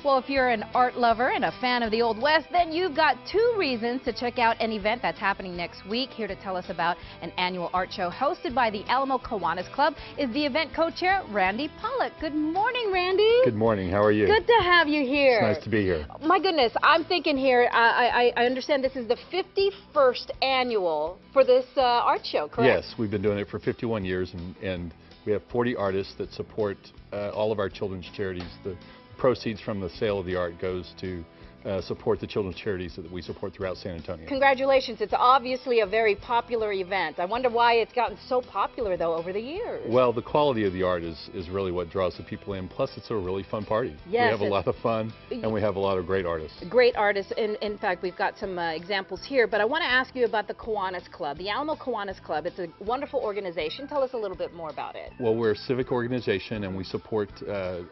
Well, if you're an art lover and a fan of the Old West, then you've got two reasons to check out an event that's happening next week. Here to tell us about an annual art show hosted by the Alamo Kiwanis Club is the event co-chair, Randy Pollock. Good morning, Randy. Good morning. How are you? Good to have you here. It's nice to be here. My goodness, I'm thinking here, I understand this is the 51st annual for this art show, correct? Yes, we've been doing it for 51 years, and we have 40 artists that support all of our children's charities. The proceeds from the sale of the art goes to support the children's charities that we support throughout San Antonio. Congratulations. It's obviously a very popular event. I wonder why it's gotten so popular, though, over the years. Well, the quality of the art is really what draws the people in. Plus, it's a really fun party. Yes, we have a lot of fun, and we have a lot of great artists. Great artists. In fact, we've got some examples here, but I want to ask you about the Kiwanis Club, the Alamo Kiwanis Club. It's a wonderful organization. Tell us a little bit more about it. Well, we're a civic organization, and we support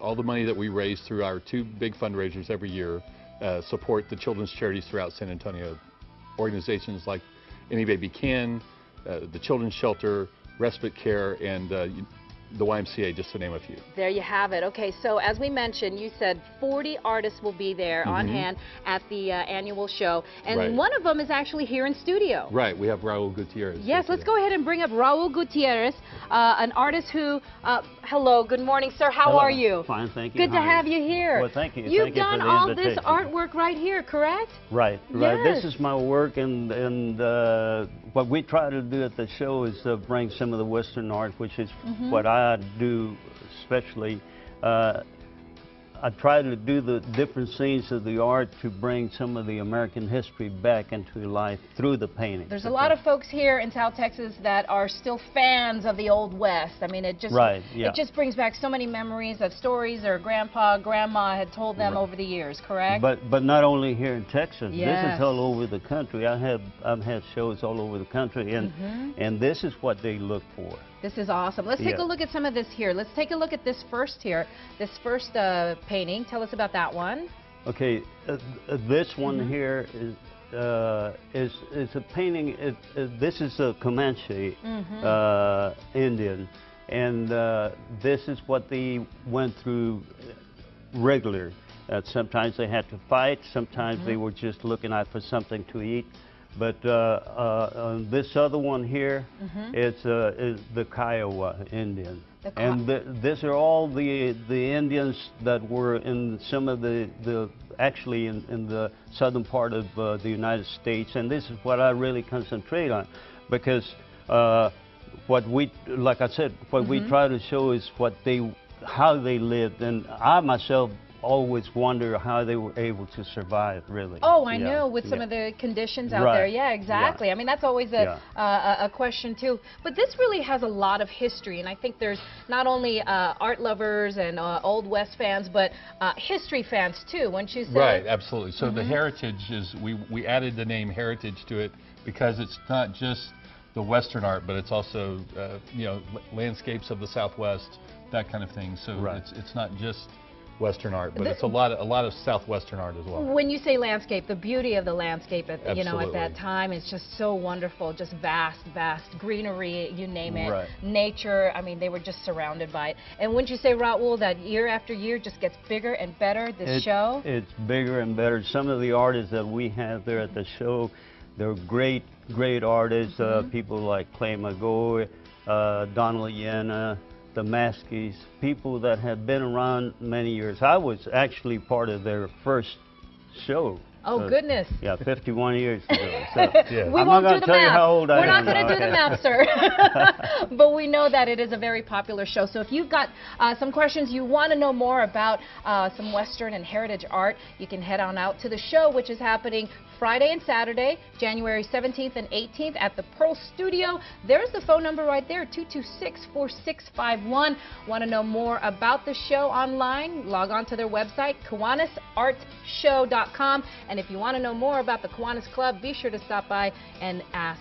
all the money that we raise through our two big fundraisers every year. Support the children's charities throughout San Antonio. Organizations like Any Baby Can, the Children's Shelter, Respite Care, and the YMCA, just to name a few. There you have it. Okay, so as we mentioned, you said 40 artists will be there on hand at the annual show, and one of them is actually here in studio. Right, we have Raul Gutierrez. Yes, let's go ahead and bring up Raul Gutierrez, an artist who, hello, good morning, sir, how are you? Fine, thank you. Good to have you here. Well, thank you. You've done all this artwork right here, correct? Right, right. Yes. This is my work, and what we try to do at the show is bring some of the Western art, which is what I do especially. I try to do the different scenes of the art to bring some of the American history back into life through the painting. There's a lot of folks here in South Texas that are still fans of the Old West. I mean, it just it just brings back so many memories of stories their grandpa, grandma had told them over the years, correct? But not only here in Texas. Yes. This is all over the country. I've had shows all over the country, and this is what they look for. This is awesome. Let's take a look at some of this here. Let's take a look at this first here. This first painting. Tell us about that one. Okay, this one here is a painting. This is a Comanche Indian, and this is what they went through regular. Sometimes they had to fight. Sometimes they were just looking out for something to eat. But on this other one here, is the Kiowa Indian. And these are all the Indians that were in some of actually in the southern part of the United States. And this is what I really concentrate on, because what we, like I said, what we try to show is how they lived. And I myself always wonder how they were able to survive, really. Oh, I know, with some of the conditions out there. Yeah, exactly. I mean, that's always a question, too. But this really has a lot of history, and I think there's not only art lovers and Old West fans, but history fans, too, wouldn't you say? Right, absolutely. So the heritage is, we added the name heritage to it because it's not just the Western art, but it's also, you know, landscapes of the Southwest, that kind of thing. So it's not just Western art, but it's a lot of Southwestern art as well. When you say landscape, the beauty of the landscape at you know, at that time is just so wonderful, just vast greenery, you name it, nature. I mean, they were just surrounded by it. And wouldn't you say, Raul, that year after year just gets bigger and better, this show? It's bigger and better. Some of the artists that we have there at the show, they're great artists, people like Clay McGoy, Donald Yena, the Maskies, people that have been around many years. I was actually part of their first show. Oh, goodness. Yeah, 51 years ago. So, we won't do the math. We're not going to do the math, sir. But we know that it is a very popular show. So if you've got some questions, you want to know more about some Western and heritage art, you can head on out to the show, which is happening Friday and Saturday, January 17th and 18th at the Pearl Studio. There's the phone number right there, 226-4651. Want to know more about the show online? Log on to their website, KiwanisArtShow.com. And if you want to know more about the Kiwanis Club, be sure to stop by and ask